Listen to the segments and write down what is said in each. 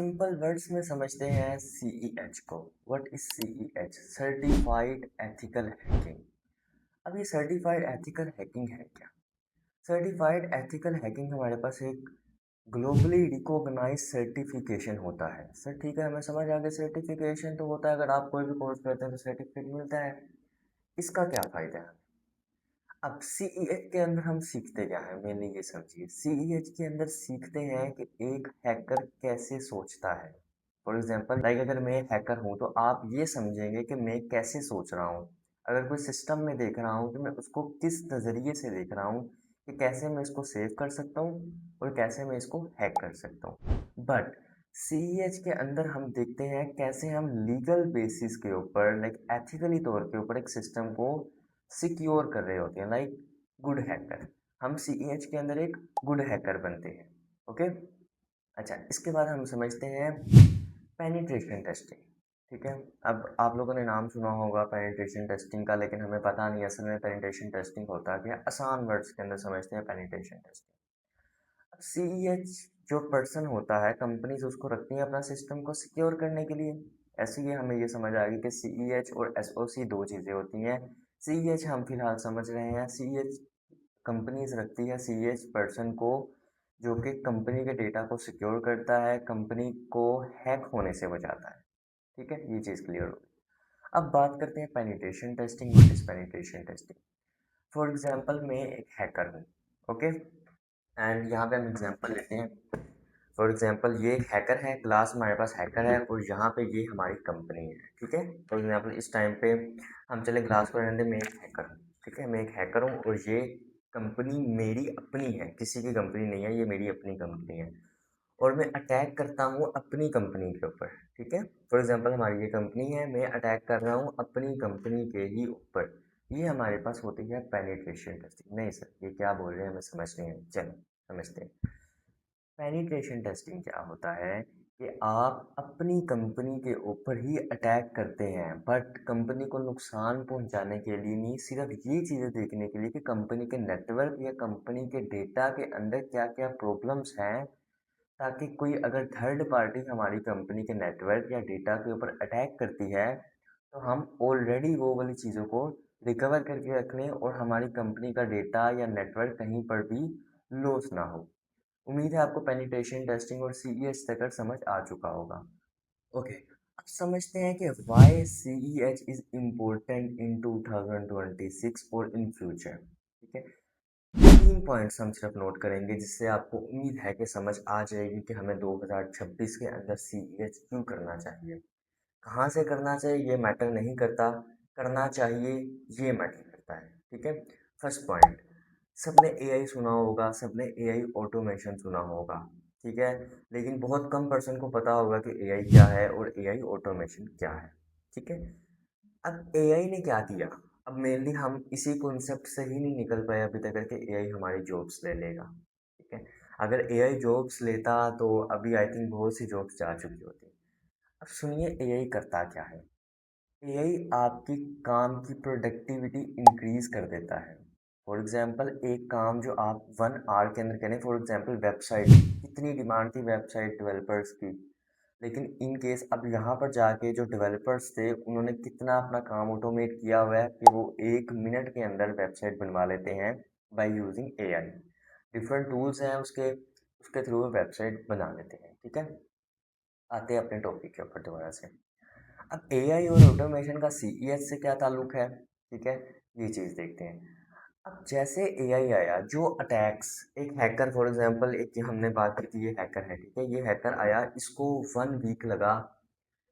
Simple words में समझते हैं सीईएच को। What is CEH? Certified ethical hacking. अब ये सर्टिफाइड एथिकल हैकिंग है क्या? सर्टिफाइड एथिकल हैकिंग हमारे पास एक ग्लोबली रिकॉग्नाइज सर्टिफिकेशन होता है। सर ठीक है, हमें समझ आ गया। सर्टिफिकेशन तो होता है, अगर आप कोई भी कोर्स करते हैं तो सर्टिफिकेट मिलता है। इसका क्या फ़ायदा है? अब सीईएच के अंदर हम सीखते क्या है, मेनली ये समझिए। सीईएच के अंदर सीखते हैं कि एक हैकर कैसे सोचता है। फॉर एग्जांपल लाइक अगर मैं हैकर हूँ तो आप ये समझेंगे कि मैं कैसे सोच रहा हूँ। अगर कोई सिस्टम में देख रहा हूँ तो मैं उसको किस नज़रिए से देख रहा हूँ कि कैसे मैं इसको सेव कर सकता हूँ और कैसे मैं इसको हैक कर सकता हूँ। बट सीईएच के अंदर हम देखते हैं कैसे हम लीगल बेसिस के ऊपर लाइक एथिकली तौर के ऊपर एक सिस्टम को सिक्योर कर रहे होते हैं, लाइक गुड हैकर। हम सीईएच के अंदर एक गुड हैकर बनते हैं। ओके। अच्छा, इसके बाद हम समझते हैं पेनिट्रेशन टेस्टिंग। ठीक है। अब आप लोगों ने नाम सुना होगा पेनिट्रेशन टेस्टिंग का, लेकिन हमें पता नहीं असल में पेनिट्रेशन टेस्टिंग होता क्या है। आसान वर्ड्स के अंदर समझते हैं पेनिट्रेशन टेस्टिंग। सीईएच जो पर्सन होता है, कंपनीज उसको रखती हैं अपना सिस्टम को सिक्योर करने के लिए। ऐसे ही हमें ये समझ आ गई कि सीईएच और एसओसी दो चीज़ें होती हैं। सीईएच हम फिलहाल समझ रहे हैं, सीईएच कंपनीज रखती है सीईएच पर्सन को, जो कि कंपनी के डेटा को सिक्योर करता है, कंपनी को हैक होने से बचाता है। ठीक है, ये चीज़ क्लियर हो गई। अब बात करते हैं penetration testing. What is penetration testing? For example मैं एक हैकर हूँ। ओके। एंड यहाँ पे हम एग्जांपल लेते हैं। फॉर एग्जांपल ये एक हैकर है, क्लास में हमारे पास हैकर है और यहाँ पे ये हमारी कंपनी है। ठीक है। फॉर एग्जांपल इस टाइम पे हम चले क्लास को रहने दें, मैं एक हैकर हूँ। ठीक है, मैं एक हैकर हूँ और ये कंपनी मेरी अपनी है, किसी की कंपनी नहीं है, ये मेरी अपनी कंपनी है। और मैं अटैक करता हूँ अपनी कंपनी के ऊपर। ठीक है। फॉर एग्जांपल हमारी ये कंपनी है, मैं अटैक कर रहा हूँ अपनी कंपनी के ही ऊपर। ये हमारे पास होती है पेनिट्रेशन टेस्टिंग। नहीं सर, ये क्या बोल रहे हैं हमें समझ नहीं है, चलो समझते हैं। पेनिट्रेशन टेस्टिंग क्या होता है कि आप अपनी कंपनी के ऊपर ही अटैक करते हैं, बट कंपनी को नुकसान पहुंचाने के लिए नहीं, सिर्फ ये चीज़ें देखने के लिए कि कंपनी के नेटवर्क या कंपनी के डेटा के अंदर क्या क्या प्रॉब्लम्स हैं, ताकि कोई अगर थर्ड पार्टी हमारी कंपनी के नेटवर्क या डेटा के ऊपर अटैक करती है तो हम ऑलरेडी वो वाली चीज़ों को रिकवर करके रख लें और हमारी कंपनी का डेटा या नेटवर्क कहीं पर भी लॉस ना हो। उम्मीद है आपको पेनिट्रेशन टेस्टिंग और सीईएच तक समझ आ चुका होगा। ओके। अब समझते हैं कि वाई सीईएच इज इम्पोर्टेंट इन 2026 और इन फ्यूचर। ठीक है। 3 पॉइंट्स हम सिर्फ नोट करेंगे जिससे आपको उम्मीद है कि समझ आ जाएगी कि हमें 2026 के अंदर सीईएच क्यों करना चाहिए। कहाँ से करना चाहिए ये मैटर नहीं करता, करना चाहिए ये मैटर करता है। ठीक है। फर्स्ट पॉइंट, सबने एआई सुना होगा, सबने एआई ऑटोमेशन सुना होगा। ठीक है। लेकिन बहुत कम पर्सन को पता होगा कि एआई क्या है और एआई ऑटोमेशन क्या है। ठीक है। अब एआई ने क्या किया? अब मेनली हम इसी कॉन्सेप्ट से ही नहीं निकल पाए अभी तक कि एआई हमारी जॉब्स ले लेगा। ठीक है। अगर एआई जॉब्स लेता तो अभी आई थिंक बहुत सी जॉब्स जा चुकी होती। अब सुनिए एआई करता क्या है। एआई आपकी काम की प्रोडक्टिविटी इंक्रीज कर देता है। फॉर एग्जांपल एक काम जो आप 1 आवर के अंदर करें, फॉर एग्जांपल वेबसाइट, कितनी डिमांड थी वेबसाइट डेवलपर्स की, लेकिन इन केस अब यहाँ पर जाके जो डेवलपर्स थे उन्होंने कितना अपना काम ऑटोमेट किया हुआ है कि वो 1 मिनट के अंदर वेबसाइट बनवा लेते हैं by using AI. Different tools हैं उसके उसके थ्रू वेबसाइट बना लेते हैं। ठीक है। आते हैं अपने टॉपिक के ऊपर दोबारा से। अब एआई और ऑटोमेशन का सीईएच से क्या ताल्लुक है? ठीक है, ये चीज़ देखते हैं। अब जैसे एआई आया, जो अटैक्स, एक हैकर फॉर एग्जांपल, एक ये हमने बात की थी, ये हैकर है। ठीक है, ये हैकर आया, इसको 1 वीक लगा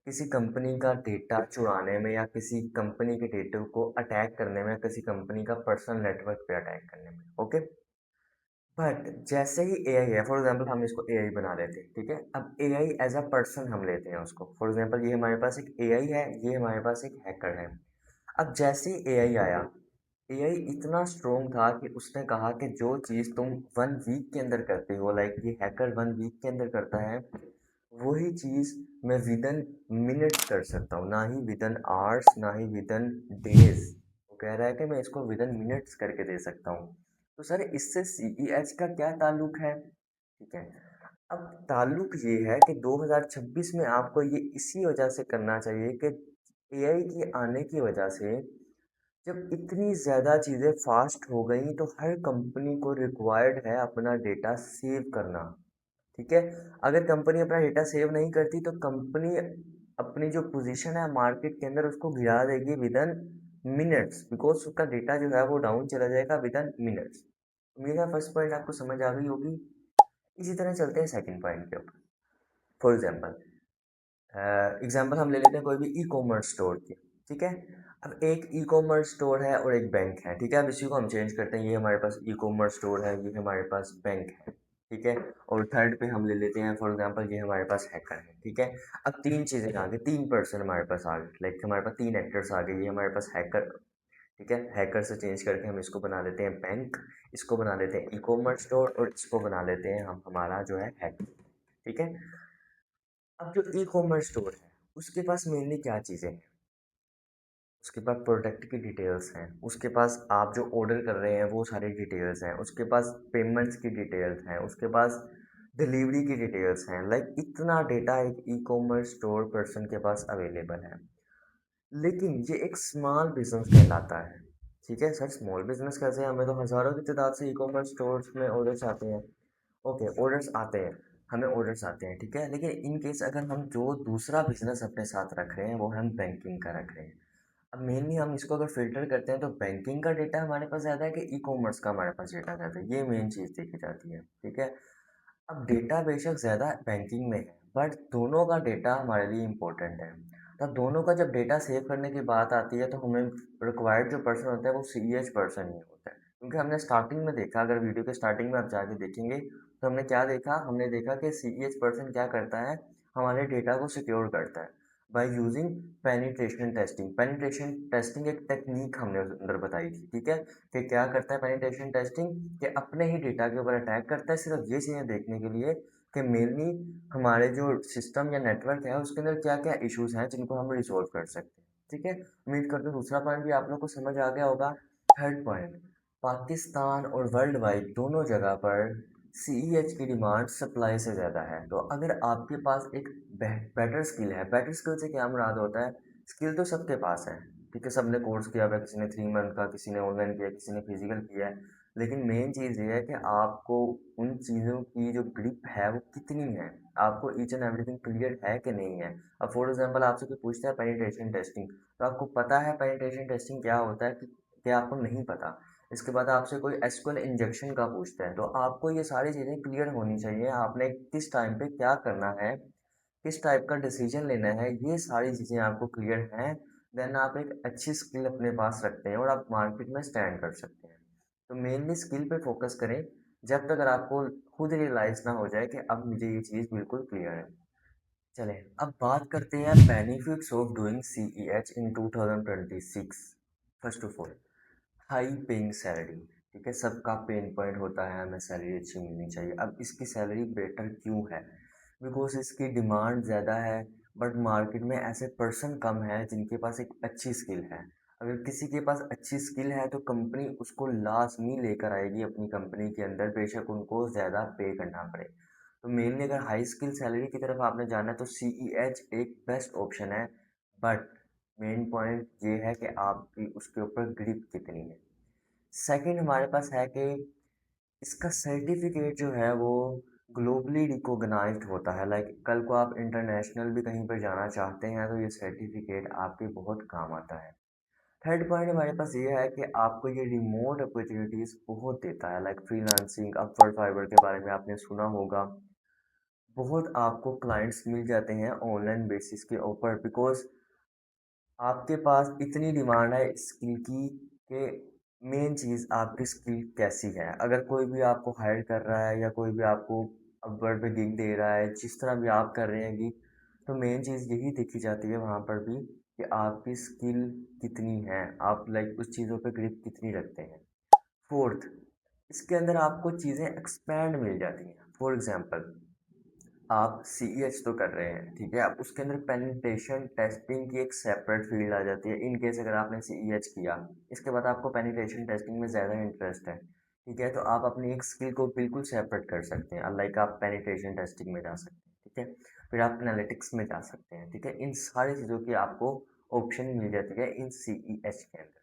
किसी कंपनी का डेटा चुराने में या किसी कंपनी के डेटा को अटैक करने में, किसी कंपनी का पर्सनल नेटवर्क पे अटैक करने में। ओके। बट जैसे ही एआई है, फॉर एग्जांपल हम इसको एआई बना लेते हैं। ठीक है। अब एआई एज अ पर्सन हम लेते हैं उसको। फॉर एग्जांपल ये हमारे पास एक एआई है, ये हमारे पास एक हैकर है। अब जैसे ही एआई आया, एआई इतना स्ट्रोंग था कि उसने कहा कि जो चीज़ तुम 1 वीक के अंदर करते हो, लाइक ये हैकर 1 वीक के अंदर करता है, वही चीज़ मैं विदन मिनट्स कर सकता हूँ, ना ही विदन आवर्स, ना ही विदन डेज। वो कह रहा है कि मैं इसको विदन मिनट्स करके दे सकता हूँ। तो सर इससे सीईएच का क्या ताल्लुक है? ठीक है। अब ताल्लुक ये है कि 2026 में आपको ये इसी वजह से करना चाहिए कि एआई के आने की वजह से जब इतनी ज़्यादा चीज़ें फास्ट हो गई तो हर कंपनी को रिक्वायर्ड है अपना डेटा सेव करना। ठीक है। अगर कंपनी अपना डेटा सेव नहीं करती तो कंपनी अपनी जो पोजीशन है मार्केट के अंदर उसको गिरा देगी विदन मिनट्स, बिकॉज उसका डेटा जो है वो डाउन चला जाएगा विदन मिनट्स। मेरा फर्स्ट पॉइंट आपको समझ आ गई होगी। इसी तरह चलते हैं सेकंड पॉइंट के ऊपर। फॉर एग्जांपल, एग्जांपल हम ले लेते हैं कोई भी ई कॉमर्स स्टोर की। ठीक है। अब एक ई कॉमर्स स्टोर है और एक बैंक है। ठीक है। अब इसी को हम चेंज करते हैं, ये हमारे पास ई कॉमर्स स्टोर है, ये हमारे पास बैंक है। ठीक है। और थर्ड पे हम ले लेते हैं फॉर एग्जांपल ये हमारे पास हैकर है। ठीक है। अब तीन चीज़ें आ गई, तीन पर्सन हमारे पास आ गए, लाइक हमारे पास तीन एक्टर्स आ गए, ये हमारे पास हैकर। ठीक है। हैकर से चेंज करके हम इसको बना लेते हैं बैंक, इसको बना लेते हैं ई कॉमर्स स्टोर और इसको बना लेते हैं हम हमारा जो है हैकर। ठीक है। अब जो ई कॉमर्स स्टोर है उसके पास मेनली क्या चीज़ें हैं? उसके पास प्रोडक्ट की डिटेल्स हैं, उसके पास आप जो ऑर्डर कर रहे हैं वो सारी डिटेल्स हैं, उसके पास पेमेंट्स की डिटेल्स हैं, उसके पास डिलीवरी की डिटेल्स हैं। लाइक इतना डेटा एक ई कॉमर्स स्टोर पर्सन के पास अवेलेबल है। लेकिन ये एक स्मॉल बिजनेस कहलाता है। ठीक है सर, स्मॉल बिजनेस कैसे? हमें तो हज़ारों की तादाद से ई कॉमर्स स्टोर्स में ऑर्डर्स आते हैं। ओके, ऑर्डर्स आते हैं, हमें ऑर्डर्स आते हैं। ठीक है। लेकिन इन केस अगर हम जो दूसरा बिजनेस अपने साथ रख रहे हैं वो हम बैंकिंग का रख रहे हैं। अब मेनली हम इसको अगर फ़िल्टर करते हैं तो बैंकिंग का डेटा हमारे पास ज़्यादा है कि ई-कॉमर्स का हमारे पास डेटा ज़्यादा है, ये मेन चीज़ देखी जाती है। ठीक है। अब डेटा बेशक ज़्यादा बैंकिंग में है, बट दोनों का डेटा हमारे लिए इम्पोर्टेंट है। तब दोनों का जब डेटा सेव करने की बात आती है तो हमें रिक्वायर्ड जो पर्सन होता है वो सीईएच पर्सन ही होता है। क्योंकि हमने स्टार्टिंग में देखा, अगर वीडियो के स्टार्टिंग में आप जाके देखेंगे तो हमने क्या देखा, हमने देखा कि सीईएच पर्सन क्या करता है, हमारे डेटा को सिक्योर करता है by using penetration testing. Penetration testing एक टेक्निक हमने उस अंदर बताई थी। ठीक है। कि क्या करता है पेनिट्रेशन टेस्टिंग, कि अपने ही डेटा के ऊपर अटैक करता है सिर्फ ये चीज़ें देखने के लिए कि मेनली हमारे जो सिस्टम या नेटवर्क है उसके अंदर क्या क्या इश्यूज हैं जिनको हम रिजॉल्व कर सकते हैं। ठीक है। उम्मीद करते हैं दूसरा पॉइंट भी आप लोग को समझ आ गया होगा। थर्ड पॉइंट, पाकिस्तान और वर्ल्ड वाइड दोनों जगह पर सीईएच की डिमांड सप्लाई से ज़्यादा है। तो अगर आपके पास एक बेटर स्किल है, बेटर स्किल से क्या मुराद होता है, स्किल तो सबके पास है। ठीक है। सबने कोर्स किया हुआ है, किसी ने 3 मंथ का, किसी ने ऑनलाइन किया, किसी ने फिजिकल किया है। लेकिन मेन चीज़ ये है कि आपको उन चीज़ों की जो ग्रिप है वो कितनी है, आपको ईच एंड एवरीथिंग क्लियर है कि नहीं है। अब फॉर एग्जांपल आपसे कोई पूछता है पेनिट्रेशन टेस्टिंग, तो आपको पता है पेनिट्रेशन टेस्टिंग क्या होता है कि क्या आपको नहीं पता। इसके बाद आपसे कोई एसक्यूएल इंजेक्शन का पूछता है तो आपको ये सारी चीज़ें क्लियर होनी चाहिए, आपने किस टाइम पे क्या करना है, किस टाइप का डिसीजन लेना है, ये सारी चीज़ें आपको क्लियर हैं। देन आप एक अच्छी स्किल अपने पास रखते हैं और आप मार्केट में स्टैंड कर सकते हैं। तो मेनली स्किल पे फोकस करें जब तक अगर आपको खुद रियलाइज़ ना हो जाए कि अब मुझे ये चीज़ बिल्कुल क्लियर है। चलें, अब बात करते हैं benefits of doing CEH in 2026। First of all, high paying salary. ठीक है। सबका पेन पॉइंट होता है हमें सैलरी अच्छी मिलनी चाहिए। अब इसकी सैलरी बेटर क्यों है? बिकॉज इसकी डिमांड ज़्यादा है, बट मार्केट में ऐसे पर्सन कम है जिनके पास एक अच्छी स्किल है। अगर किसी के पास अच्छी स्किल है तो कंपनी उसको लाजमी लेकर आएगी अपनी कंपनी के अंदर, बेशक उनको ज़्यादा पे करना पड़े। तो मेनली अगर हाई स्किल सैलरी की तरफ आपने जाना है तो सीईएच एक बेस्ट ऑप्शन है। बट मेन पॉइंट ये है कि आपकी उसके ऊपर ग्रिप कितनी है। सेकंड हमारे पास है कि इसका सर्टिफिकेट जो है वो ग्लोबली रिकॉग्नाइज्ड होता है। लाइक कल को आप इंटरनेशनल भी कहीं पर जाना चाहते हैं तो ये सर्टिफिकेट आपके बहुत काम आता है। थर्ड पॉइंट हमारे पास ये है कि आपको ये रिमोट अपॉर्चुनिटीज़ बहुत देता है, लाइक फ्रीलांसिंग, अपवर्क, फाइवर के बारे में आपने सुना होगा। बहुत आपको क्लाइंट्स मिल जाते हैं ऑनलाइन बेसिस के ऊपर, बिकॉज आपके पास इतनी डिमांड है स्किल की कि मेन चीज़ आपकी स्किल कैसी है। अगर कोई भी आपको हायर कर रहा है या कोई भी आपको अपवर्क पे गिग दे रहा है, जिस तरह भी आप कर रहे हैं गिग, तो मेन चीज़ यही देखी जाती है वहाँ पर भी कि आपकी स्किल कितनी है, आप लाइक उस चीज़ों पे ग्रिप कितनी रखते हैं। फोर्थ, इसके अंदर आपको चीज़ें एक्सपैंड मिल जाती हैं। फॉर एग्जांपल, आप सीईएच तो कर रहे हैं। ठीक है। अब उसके अंदर पेनिट्रेशन टेस्टिंग की एक सेपरेट फील्ड आ जाती है इन केस अगर आपने सीईएच किया, इसके बाद आपको पेनिट्रेशन टेस्टिंग में ज़्यादा इंटरेस्ट है। ठीक है, तो आप अपनी एक स्किल को बिल्कुल सेपरेट कर सकते हैं। लाइक आप पेनिट्रेशन टेस्टिंग में जा सकते हैं, ठीक है, फिर आप एनालिटिक्स में जा सकते हैं, ठीक है, इन सारी चीज़ों की आपको ऑप्शन मिल जाती है इन CEH के अंदर।